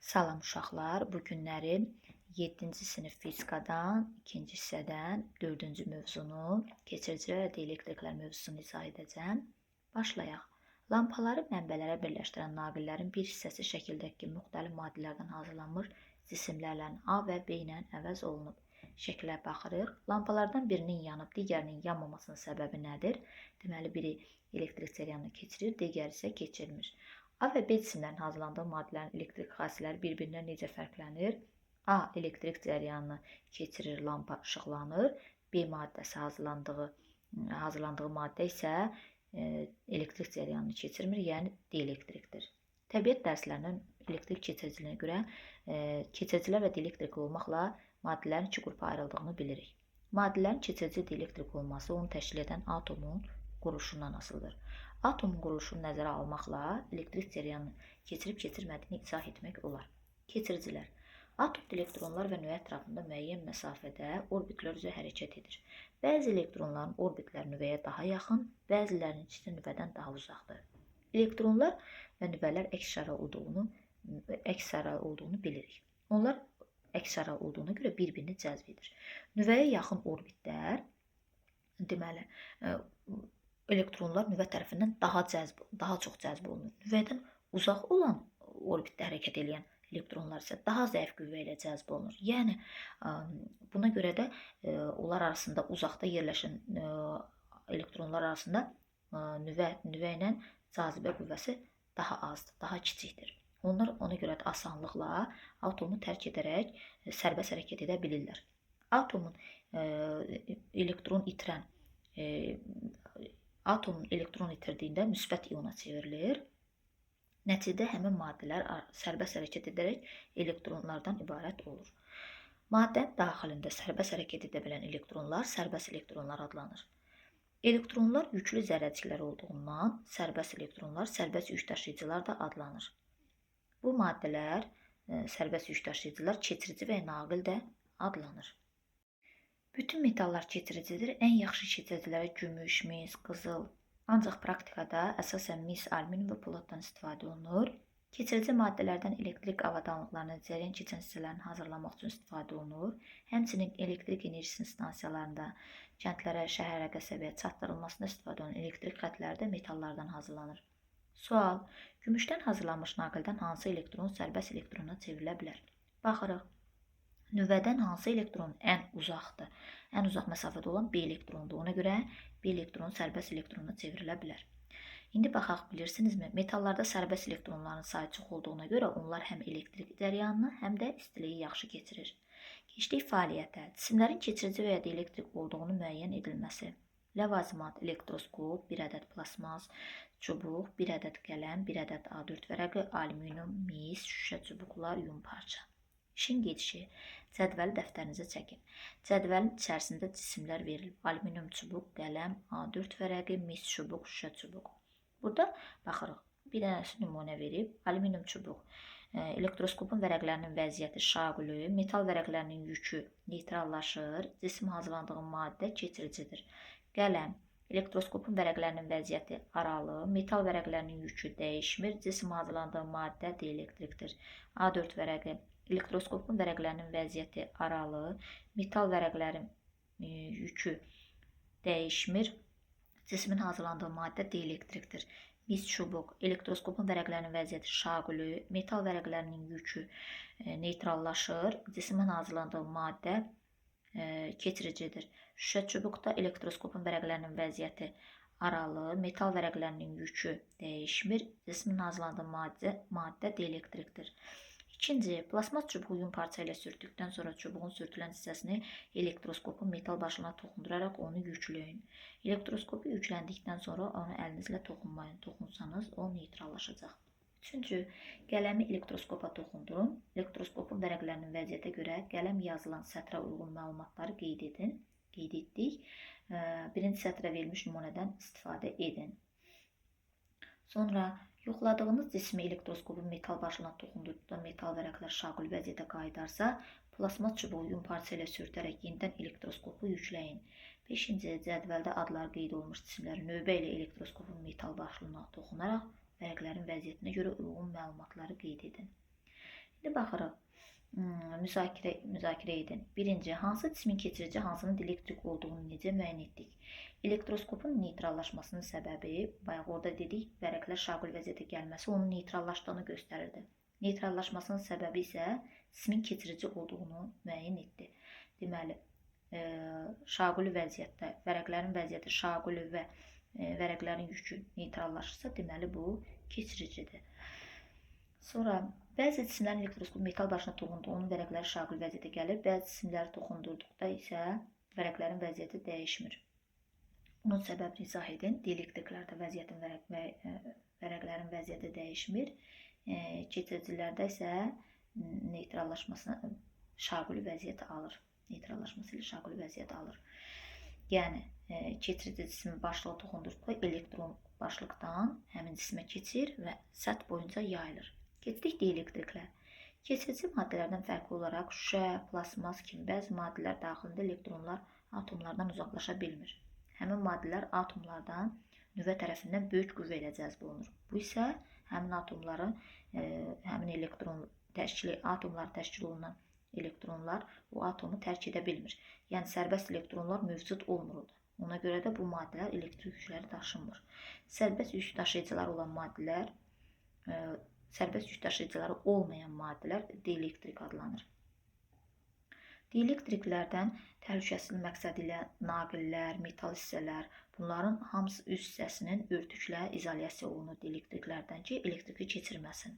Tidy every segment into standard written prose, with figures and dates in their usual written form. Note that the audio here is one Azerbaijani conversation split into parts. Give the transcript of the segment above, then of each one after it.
Salam uşaqlar, bu günləri 7-ci sinif fizikadan, 2-ci hissədən 4-cü mövzunu, keçiricilər və dielektriklər mövzusunu izah edəcəm. Başlayaq. Lampaları mənbələrə birləşdirən naqillərin bir hissəsi şəkildəki müxtəlif maddələrdən hazırlanmış cisimlərlə A və B ilə əvəz olunub. Şəklə baxırıq. Lampalardan birinin yanıb, digərinin yanmamasının səbəbi nədir? Deməli, biri elektrik cərəyanını keçirir, digəri isə keçirmir. A və B cisimlərin hazırlandığı maddələrin elektrik xassələri bir-birindən necə fərqlənir? A elektrik cərəyanını keçirir, lampa işıqlanır. B maddəsi hazırlandığı maddə isə elektrik cərəyanını keçirmir, yəni dielektrikdir. Təbiət dərslərinin elektrik keçiriciliyinə görə keçiricilər və dielektrik olmaqla maddələrin iki qrupa ayrıldığını bilirik. Maddələrin keçirici dielektrik olması onu təşkil edən atomun quruluşundan asılıdır. Atomun quruluşunu nəzərə almaqla elektrik cərəyanını keçirib-keçirmədiyini izah etmək olar. Keçiricilər. Atom elektronlar və nüvə ətrafında müəyyən məsafədə orbitlər üzrə hərəkət edir. Bəzi elektronların orbitləri nüvəyə daha yaxın, bəzilərinin isə nüvədən daha uzaqdır. Elektronlar və nüvələr əks ara olduğunu bilirik. Onlar əks ara olduğuna görə bir-birini cəzb edir. Nüvəyə yaxın orbitlər, deməli, elektronlar nüvə tərəfindən daha çox cəzb olunur. Nüvədən uzaq olan orbitdə hərəkət edən elektronlar isə daha zəif qüvvə ilə cəzb olunur. Yəni, buna görə də onlar arasında uzaqda yerləşən elektronlar arasında nüvə ilə cazibə qüvvəsi daha azdır, daha kiçikdir. Onlar ona görə də asanlıqla atomu tərk edərək sərbəst hərəkət edə bilirlər. Atomun elektron itirdiyində müsbət iona çevrilir. Nəticədə həmin maddələr sərbəst hərəkət edərək elektronlardan ibarət olur. Maddənin daxilində sərbəst hərəkət edə bilən elektronlar sərbəst elektronlar adlanır. Elektronlar yüklü zərrəciklər olduğundan sərbəst elektronlar sərbəst yükdaşıyıcılar da adlanır. Bu maddələr, sərbəst yükdaşıyıcılar keçirici və naqil də adlanır. Bütün metallar keçiricidir. Ən yaxşı keçiricilərə gümüş, mis, qızıl, ancaq praktikada əsasən mis, alüminium və poladdan istifadə olunur. Keçirici maddələrdən elektrik avadanlıqlarının cərəyan keçən hissələrini hazırlamaq üçün istifadə olunur. Həmçinin elektrik enerjisinin stansiyalarında kəndlərə, şəhərə, qəsəbəyə çatdırılmasında istifadə olunan elektrik xətləri də metallardan hazırlanır. Sual: gümüşdən hazırlanmış naqildən hansı elektron sərbəst elektrona çevrilə bilər? Baxırıq. Nüvədən hansı elektron ən uzaqdır? Ən uzaq məsafədə olan B elektrondur. Ona görə B elektronu sərbəst elektrona çevrilə bilər. İndi baxaq, bilirsinizmi? Metallarda sərbəst elektronların sayı çox olduğuna görə onlar həm elektrik cərəyanını, həm də istiliyi yaxşı keçirir. Keçdik fəaliyyətə. Cisimlərin keçirici və ya dielektrik olduğunu müəyyən edilməsi. Ləvazimat: elektroskop, 1 ədəd plasmas çubuq, 1 ədəd qələm, 1 ədəd A4 vərəqi, alüminium, mis, şüşə çubuqlar, yun parça. İşin gedişi. Cədvəli dəftərinizə çəkin. Cədvəlin içərisində cisimlər verilib. Alüminium çubuq, qələm, A4 vərəqi, mis çubuq, şüşə çubuq. Burada baxırıq. Bir dənəsi nümunə verib. Alüminium çubuq. Elektroskopun vərəqlərinin vəziyyəti şaqülü, metal vərəqlərinin yükü neytrallaşır, cisim hazırlandığı maddə keçiricidir. Qələm. Elektroskopun vərəqlərinin vəziyyəti aralı, metal vərəqlərinin yükü dəyişmir, cisim hazırlandığı maddə dielektrikdir. A4 vərəqi. Elektroskopun vərəqlərinin vəziyyəti aralı, metal vərəqlərin yükü dəyişmir, cismin hazırlandığı maddə dielektrikdir. Mis çubuq. Elektroskopun vərəqlərinin vəziyyəti şaqülü, metal vərəqlərinin yükü neytrallaşır, cismin hazırlandığı maddə keçiricidir. Şüşə çubuqda elektroskopun vərəqlərinin vəziyyəti aralı, metal vərəqlərinin yükü dəyişmir, cismin hazırlandığı maddə dielektrikdir. İkinci, plasmas çubuğu yun parça ilə sürtdükdən sonra çubuğun sürtülən hissəsini elektroskopun metal başına toxunduraraq onu yükləyin. Elektroskopu yükləndikdən sonra onu əlinizlə toxunmayın. Toxunsanız o neytrallaşacaq. Üçüncü, qələmi elektroskopa toxundurun. Elektroskopun vərəqlərinin vəziyyətə görə qələm yazılan sətrə uyğun məlumatları qeyd etdik. Birinci sətrə verilmiş nümunədən istifadə edin. Sonra yoxladığınız cismi elektroskopun metal başına toxundurduqda metal vərəqlər şaqül vəziyyətə qayıdarsa, plasmas çubuğu yun parça ilə sürtərək yenidən elektroskopu yükləyin. 5-ci, cədvəldə adları qeyd olunmuş cisimləri növbə ilə elektroskopun metal başlığına toxunaraq vərəqlərin vəziyyətinə görə uyğun məlumatları qeyd edin. İndi baxırıq. Müzakirə edin. Birinci, hansı cismin keçirici, hansının elektrik olduğunu necə müəyyən etdik? Elektroskopun neytrallaşmasının səbəbi, bayaq orada dedik, vərəqlər şaqul vəziyyətə gəlməsi onun neytrallaşdığını göstərirdi. Neytrallaşmasının səbəbi isə cismin keçirici olduğunu müəyyən etdi. Deməli, şaquli vəziyyətdə, vərəqlərin vəziyyəti şaquli və vərəqlərin yükü neytrallaşırsa, deməli bu keçiricidir. Sonra bəzi cisimlərin elektroskop metal başına toxunduğu onun vərəqləri şaquli vəziyyətə gəlir. Bəzi cisimləri toxundurduqda isə vərəqlərin vəziyyəti dəyişmir. Bunun səbəbini izah edin. Dielektriklərdə vərəqlərin vəziyyəti dəyişmir. Keçiricilərdə isə neytrallaşmasına şaquli vəziyyət alır. Neytrallaşması ilə şaquli vəziyyət alır. Yəni, keçirici cismin başlığa toxundurduqda elektron başlıqdan həmin cismə keçir və səth boyunca yayılır. Keçdik dielektriklər. Keçirici maddələrdən fərqli olaraq şüşə, plasmas kimi bəzi maddələr daxilində elektronlar atomlardan uzaqlaşa bilmir. Həmin maddələr atomlardan nüvə tərəfindən böyük qüvvə ilə cəzb olunur. Bu isə həmin atomları, həmin atomlar təşkil olunan elektronlar o atomu tərk edə bilmir. Yəni, sərbəst elektronlar mövcud olmur. Ona görə də bu maddələr elektrik yükləri daşımır. Sərbəst yük daşıyıcıları olan maddələr, sərbəst yük daşıyıcıları olmayan maddələr dielektrik adlanır. Dielektriklərdən təhlükəsizlik məqsədi ilə naqillər, metal hissələr, bunların hamısı üst hissəsinin örtüklə izolyasiya olunur dielektriklərdən ki, elektriki keçirməsin.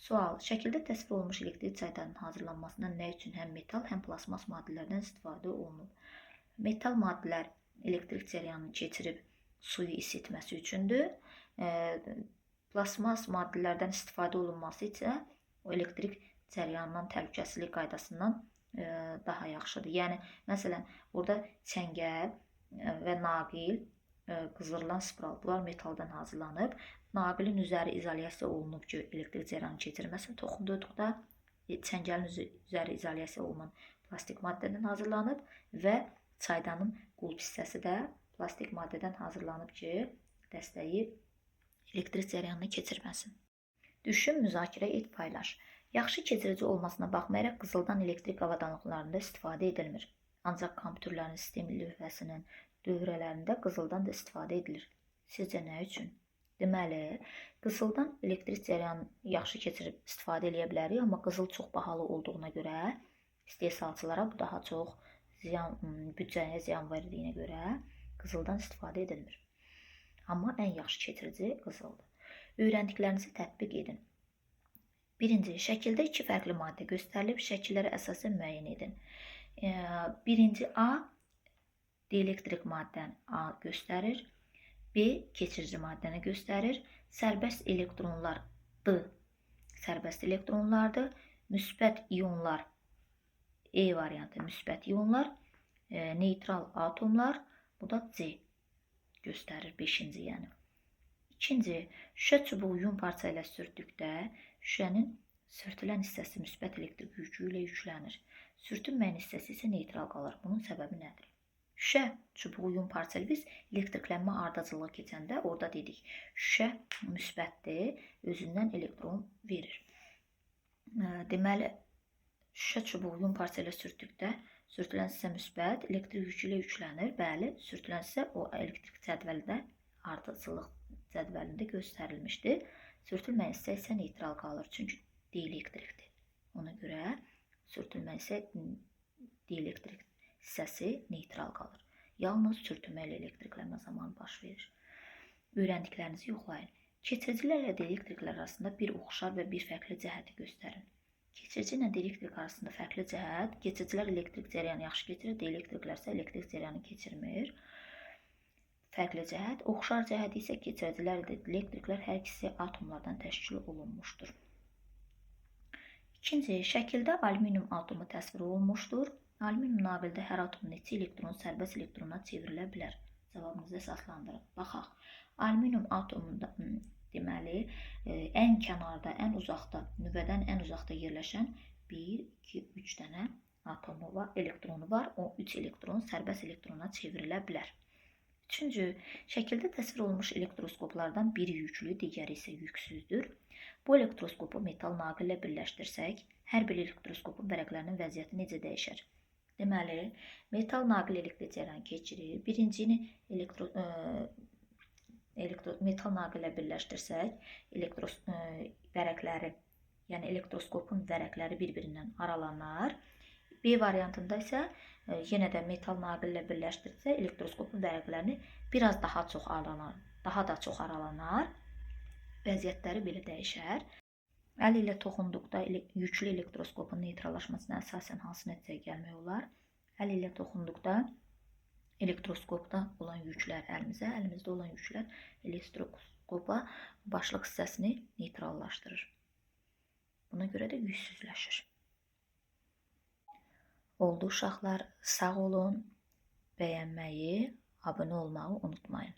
Sual: şəkildə təsvir olunmuş elektrik çaydanının hazırlanmasında nə üçün həm metal, həm plasmas maddələrdən istifadə olunub? Metal maddələr elektrik cərəyanını keçirib suyu isitməsi üçündür. Plasmas maddələrdən istifadə olunması isə o elektrik cərəyanından təhlükəsizlik qaydasından daha yaxşıdır. Yəni, məsələn, burada çəngəl və naqil, qızdırılan spiral, bunlar metaldan hazırlanıb. Naqilin üzəri izolyasiya olunub ki, elektrik cərəyanını keçirməsin. Toxundurduqda çəngəlin üzəri izolyasiya olunan plastik maddədən hazırlanıb və çaydanın qulp hissəsi də plastik maddədən hazırlanıb ki, dəstəyib elektrik cərəyanını keçirməsin. Düşün, müzakirə et, paylaş. Yaxşı keçirici olmasına baxmayaraq qızıldan elektrik avadanlıqlarında istifadə edilmir. Ancaq kompüterlərin sistem lövhəsinin dövrələrində qızıldan da istifadə edilir. Sizcə nə üçün? Deməli, qızıldan elektrik cərəyanını yaxşı keçirib istifadə edə bilərik, amma qızıl çox bahalı olduğuna görə, istehsalçılara bu daha çox büdcəyə ziyan verdiyinə görə qızıldan istifadə edilmir. Amma ən yaxşı keçirici qızıldır. Öyrəndiklərinizi tətbiq edin. Birinci, şəkildə iki fərqli maddə göstərilib, şəkillərə əsasən müəyyən edin. Birinci A, dielektrik maddəni A göstərir. B, keçirici maddəni göstərir. Sərbəst elektronlar D, sərbəst elektronlardır. Müsbət ionlar E variantı, müsbət ionlar. Neytral atomlar, bu da C göstərir, 5-ci yəni. İkinci, şüşə çubuğu yun parça ilə sürtdükdə şüşənin sürtülən hissəsi müsbət elektrik yükü ilə yüklənir. Sürtünməyən hissəsi isə neytral qalır. Bunun səbəbi nədir? Şüşə çubuğu yun parça ilə biz elektriklənmə ardıcılığı keçəndə orada dedik. Şüşə müsbətdir, özündən elektron verir. Deməli, şüşə çubuğu yun parça ilə sürtdükdə sürtülən hissə müsbət, elektrik yükü ilə yüklənir. Bəli, sürtülən hissə o elektrik cədvəlində, ardıcılıq cədvəlində göstərilmişdir. Sürtülməyən hissə isə neytral qalır, çünki dielektrikdir. Ona görə sürtülmən hissə, dielektrik hissəsi neytral qalır. Yalnız sürtünmə ilə elektriklənmə zamanı baş verir. Öyrəndiklərinizi yoxlayın. Keçiricilər ilə dielektriklər arasında bir oxşar və bir fərqli cəhəti göstərin. Keçirici ilə dielektrik arasında fərqli cəhət, keçiricilər elektrik cərəyanı yaxşı keçirir, dielektriklər isə elektrik cərəyanı keçirmir. Fərqli cəhət, oxşar cəhəti isə keçiricilər ilə dielektriklər hər ikisi atomlardan təşkil olunmuşdur. İkinci, şəkildə alüminium atomu təsvir olunmuşdur. Alüminium naqildə hər atomun neçə elektron sərbəst elektrona çevrilə bilər? Cavabınızı əsaslandırın. Baxaq, alüminium atomunda deməli, ən kənarda, ən uzaqda, nüvədən ən uzaqda yerləşən 1, 2, 3 dənə atomu var, elektronu var. O 3 elektron sərbəst elektrona çevrilə bilər. Üçüncü, şəkildə təsvir olunmuş elektroskoplardan biri yüklü, digəri isə yüksüzdür. Bu elektroskopu metal naqillə birləşdirsək, hər bir elektroskopun vərəqlərinin vəziyyəti necə dəyişər? Deməli, metal naqil elektrik cərəyanı keçirir. Birincini metal naqillə birləşdirsək, vərəqləri, yəni elektroskopun vərəqləri bir-birindən aralanar. B variantında isə yenə də metal naqillə birləşdirsə, elektroskopun vərəqlərini biraz daha da çox aralanar. Vəziyyətləri belə dəyişər. Əl ilə toxunduqda yüklü elektroskopun neytrallaşmasına əsasən hansı nəticəyə gəlmək olar? Əl ilə toxunduqda elektroskopda olan yüklər əlimizdə olan yüklər elektroskopa başlıq hissəsini neytrallaşdırır. Buna görə də yüksüzləşir. Oldu uşaqlar, sağ olun, bəyənməyi, abunə olmağı unutmayın.